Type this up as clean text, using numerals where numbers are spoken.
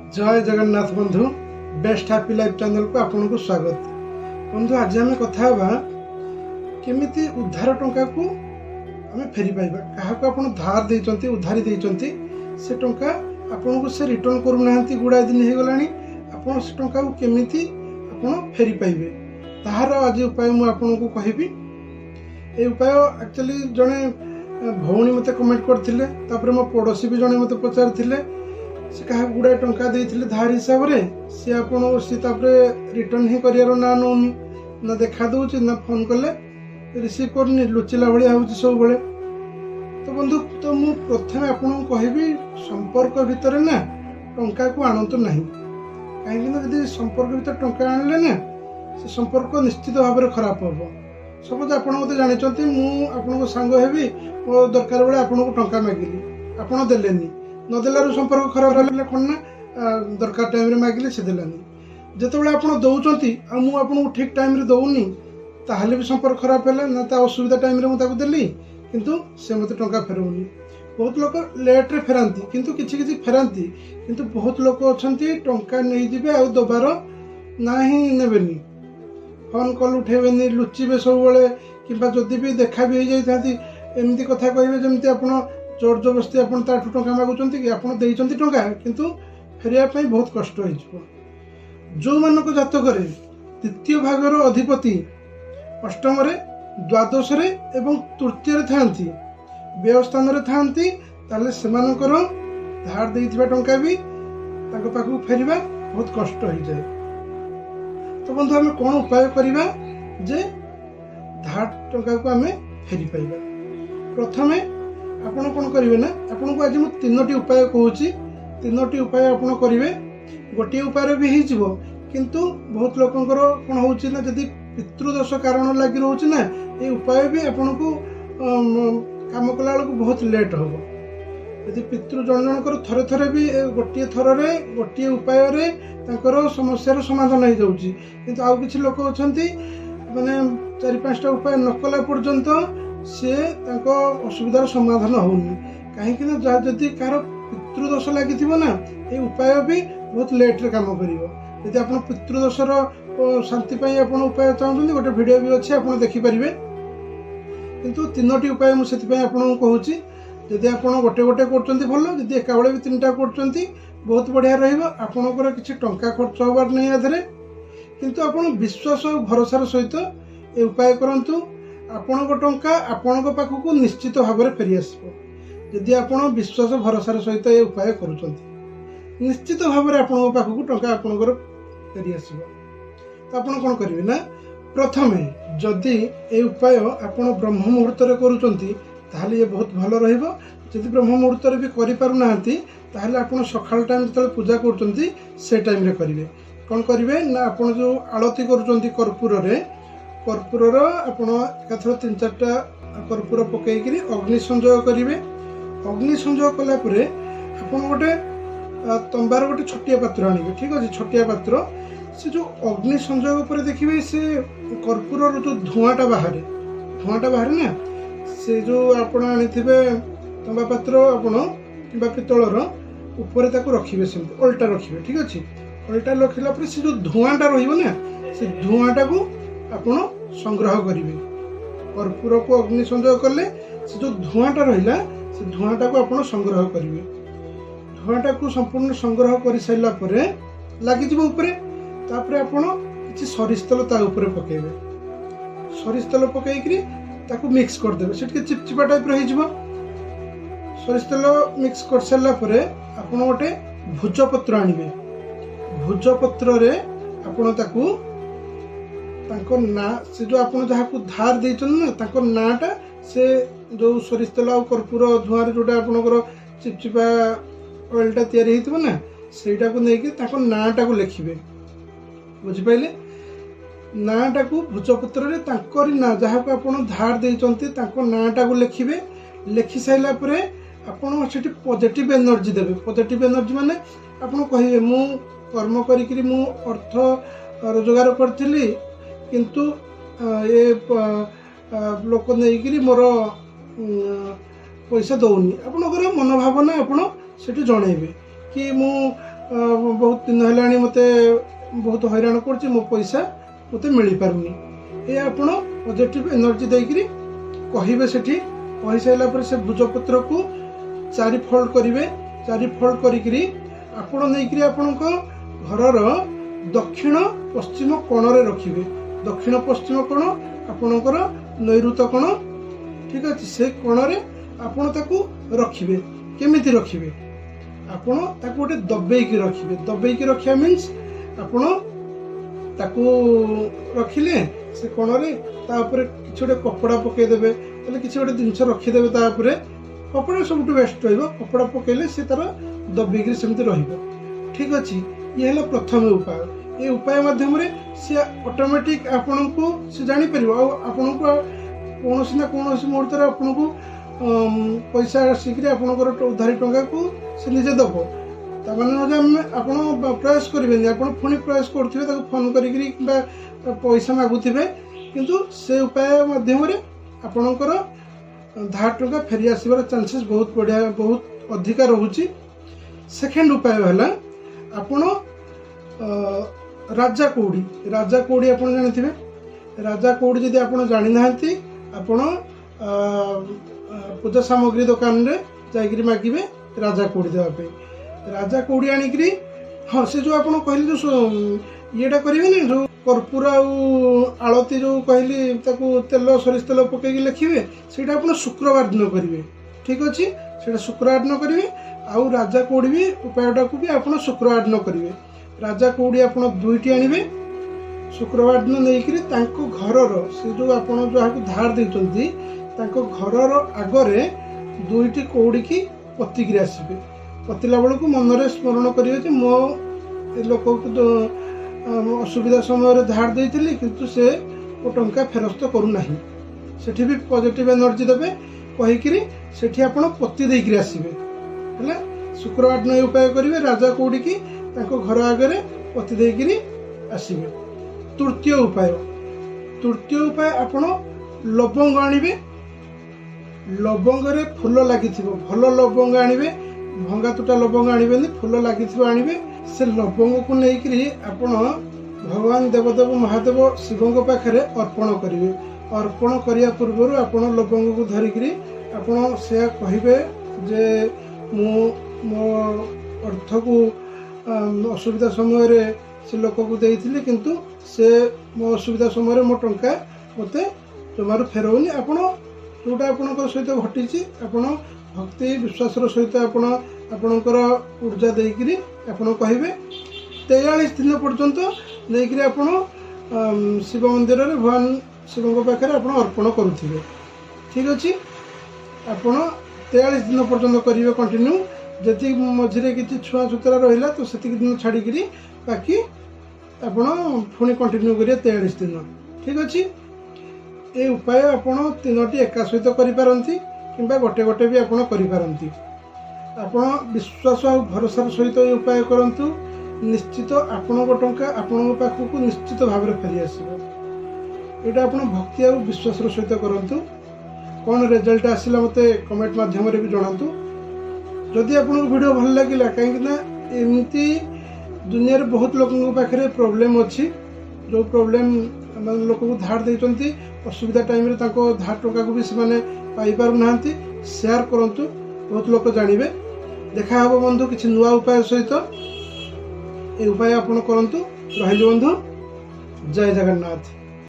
जय जगन्नाथ बंधु best happy life channel को आपन को स्वागत। बंधु आज आम कथा केमिति उद्धार टंका को आम फेरी पाइबा। क्या आपन धार देइचंती उधारी देइचंती से टंका आपन को से रिटर्न करूना गुड़ाए दिन हो गलानी। आपन से टंका को केमिति आपन फेरी पाइबे ताहार आज उपाय मु आपन को कहबी। ए उपाय एक्चुअली जने भौणी मते कमेंट करथिले, तापर मो पड़ोसी भी जने मते पचारथिले से क्या गुड़ाए टंका देइथिले धार हिसाब रे से आपन से तापर रिटर्न ही करियारो ना नोनी ना देखा दउछि ना फोन कले रिसीव करनी लुचिला भलिया होउछि सब बेले। तो बंधु तो मु प्रथमे आपन को कहबी संपर्क भितर ना टंका को आनंत नहीं। कहीं यदि संपर्क भितर टंका आनले ना से संपर्क निश्चित भाव में खराब हम। सपोज आप जानते मुझे सांग हेबी मो दरकार बेले आपन को टंका मागिली आपन देलेनी नदेलू संपर्क खराब रहा कौन ना दरकार टाइम मागिले से देलानी। जिते आप दौरान आपको ठीक टाइम दौनी ताहले भी संपर्क खराब है ना असुविधा टाइम मुझे देली किंतु से मत टंका फेरौनी। बहुत लोग लेट्रे फेराती किंतु किसी फेराती किंतु बहुत लोग अच्छा टंका नहीं जी आ दबार ना ही नेबेनी फोन कल उठेबेनी लुचिबे सब बेले किंबा जदि भी देखा भी हो जाती एमती कथा कहे जमी आप जोर जबरदस्ती आप टंका मागुंट कि आप टंका किंतु फेरिया बहुत कष्ट हो। जो मानक जातक द्वितीय भागर अधिपति अष्टम द्वादश एवं तृतीय थांती व्यय स्थान थांती ताले सेमानकर धार देइथिबा टंका भी ताको पाखु फेरिबा बहुत कष्ट हो जाए। तो बंधु आम कौन उपाय करवा जे धार टंका को आम फेरी पाइबा। प्रथमे आपन कौन करेंगे ना आपन को आज मुझे तीनोटी उपाय कहूँ। तीनोटी उपाय आपन करेंगे गोटे उपाय भी हो किंतु बहुत लोकंकर कौन हो जदि पितृदोष कारण लगी रोचे ना ये उपाय भी आपन को काम कला बेलू बहुत लेट हम। यदि पितृ जन जनकर थरे थरे भी गोटे थर गोटे उपाय समस्यार समाधान हो जाऊँगी किंतु आउ किसी लोक अच्छा माने 4-5टा उपाय न कला पर्यंत सी असुविधार समाधान होनी। कहीं जदि कह पितृदोष लगी ना ये उपाय भी बहुत लेट्रे कम कर। यदि आप पितृदोषर शांति आप उपाय चाहते गोटे भिडियो भी अच्छे आप देखिपारे किंतु तीनोटी उपाय मुझे आपको कहूँ। जदि आप गोटे गोटे कर भल जदि एका बेले भी 3टा कर बहुत बढ़िया रपणकर किसी टंका खर्च हबार नहीं आधे किंतु आप विश्वास और भरोसार सहित ये उपाय करूँ आपण टंका आपण पाखक निश्चित भाव में फेरी आस। जदि आप विश्वास भरोसार सहित ये उपाय कर निश्चित भाव में आपण पाखक टंका आपणकर फेरी आस। तो आप कौन करेंगे ना प्रथमे जदि ये उपाय आप ब्रह्म मुहूर्त करूँ ये बहुत भल रही। ब्रह्म मुहूर्त भी करें ताहले आप सकाल टाइम जो पूजा कर टाइम करेंगे कौन करेंगे ना आप जो आलती कर्पूर कर्पूर आप एकाथर 3-4टा कर्पूर पकईकि अग्नि संयोग करेंगे। अग्नि संयोग कलापर आप गोटे तंबार गोटे छोटिया पात्र आने ठीक अच्छे छोटिया पात्र से जो अग्नि संयोग पर देखिए से कर्पूर जो धुआंटा बाहर ना से जो आप आनी तंबा पात्र आपण कि पितलर उपरे रखिए सेमती उल्टा रखिए ठीक अच्छे। उल्टा रखला से जो धुआंटा रहा से धुआंटा को आपण संग्रह करेंगे। कर्पूर को अग्नि संयोग कले से जो धुआंटा रहा से धुआंटा को आप संग्रह करेंगे। धुआंटा को संपूर्ण संग्रह कर सारा लगे तापर आपण कि सरिष तेल पकेबे। सरिष तेल पकईकि मिक्स करदे से चिपचिपा टाइप हो। सरिष तेल मिक्स कर सारापर आप गोटे भुजपत्र आनबे। भुजपत्र आपन ना से जो आप जहाँ धार देना नाटा से जो सरिष तेल आ कर्पूर धुआं जोटा आपंकर चिपचिपा ऑयलटा तैयारी होता ना सेटा को लेकिन नाटा को लिखे बुझिपारे। नाटा को भुजपत्र ना जहाँ को आप धार देते नाटा को लिखे। लिखि सारापर आपड़ से पॉजिटिव एनर्जी देवे। पॉजिटिव एनर्जी माने आपन कहे मु कर्म करी मु अर्थ रोजगार करी किंतु ये लोक नहीं मोर पैसा दौनी आपणकर मनोभावना आप जनइबे कि मु बहुत दिन है मत बहुत हैरान कर मो पैसा मत मिल पारनी ये आप पॉजिटिव एनर्जी देकरी कहे से कही सारापर से भुजपत्र को 4 फोल्ड करेंगे 4 फोल्ड करी आपण नहीं आपण घर दक्षिण पश्चिम कोण रखिए दक्षिण पश्चिम कोण आपणकर नैऋत कोण ठीक अच्छे से कोण आपण ताकू रखिए केमिति रखिए आपण ताकू गोटे दबेकी रखिए दबेकी रखा मीन्स आपण ताकू रखिले से कोण तापर किसी गोटे कपड़ा पकईदेवे किसी गोटे जिनस रखिदेवे तापर कपड़ा सब बेस्ट रपड़ा पकईले से तार दबेकी सेमती ठीक अच्छे ये है प्रथम उपाय ये उपाय माध्यम सी ऑटोमेटिक आपण को सी जापर आपण को कौन ना कौन मुहूर्त आपन को पैसा आसिक आपंकर उधारी टंका को से निजे दब ताने आप प्रयास करेंगे आप पुणी प्रयास करेंगे फोन कर पैसा मागुवे किंतु से उपाय माध्यम आपणकर धार टंका फेरी आसबार चांसेस बहुत बढ़िया बहुत अधिका रोचे। सेकेंड उपाय है आपण राजा कौड़ी आप जानी राजा कौड़ी जदि आप जानी ना आपण पूजा सामग्री दुकान रे जाकरी मागिबे राजा कौड़ी देवाई राजा कौड़ी आनिकी हाँ से जो आप कहले जो येटा करेंगे ना जो कर्पूर आलती जो कहली तेल सरिष तेल पकई लिखे से आप शुक्रवार दिन करेंगे ठीक अच्छे से शुक्रवार दिन करेंगे आउ राजा कौड़ी भी उपायटा को भी आप शुक्रवार दिन करेंगे राजा कौड़ी आप 2टी आणवे शुक्रवार दिन नहीं घर से जो आप धार देते घर आगरे 2टी कौड़ी की पतिक आसवे पतिला बेलू मनरे स्मरण करेंगे मो लोक को असुविधा समय धार देती किंतु से टंका फेरस्त करूना से भी पॉजिटिव एनर्जी देवे कहीकि से आप पति देकर आसवे है शुक्रवार दिन उपाय करेंगे राजा कौड़ी की घर आगे पति देकर आसवे। तृतीय उपाय आप लवंग आणवे लवंग रे फूल लगी भल लवंग आणवे भंगा तुटा लवंग आणवे फूल लगी आणवे से लवंग को लेकर आप भगवान देवदेव महादेव शिव पाखे अर्पण करेंगे अर्पण करने पूर्व आप लवंग को धरिकी आप से कहे जे मो अर्थ को असुविधा समय से लोक को देती किंतु से मो असुविधा समय मो टंका मत जमार फेरौनी आप जोटा आप सहित घटी आप भक्ति विश्वास सहित आपणकर ऊर्जा देकर आप कहे 43 दिन पर्यंत देकर आप शिव मंदिर में भगवान शिव पाखे आप अर्पण करुवे ठीक अच्छे आप 43 दिन पर्यंत करेंगे कंटिन्यू जी मझे किसी छुआ छुतरा रहा तो से दिन छाड़ी बाकी आप पुणी कंटिन्यू करेंगे 43 दिन ठीक अच्छे ये उपाय आप 3टी एका सहित करें कि गोटे गोटे भी आपरती आप विश्वास और भरोसार सहित ये उपाय करूँ निश्चित आपण टंका आपण पाखक निश्चित भाव में फेरी आसो यहाँ आप भक्ति और विश्वास सहित करूँ कौन रिजल्ट आसला मत कमेंट माध्यम भी जनातु जदि आपको वीडियो भल लगे कहीं एमती दुनिया बहुत लोगों पाखे प्रॉब्लम अच्छी जो प्रॉब्लम लोक को धार देते असुविधा टाइम धार टंका को भी से पाइपार ना शेयर करूँ बहुत लोग जानवे देखा हे बंधु किसी नुआ उपाय सहित ये उपाय आप करूँ रही बंधु जय जगन्नाथ।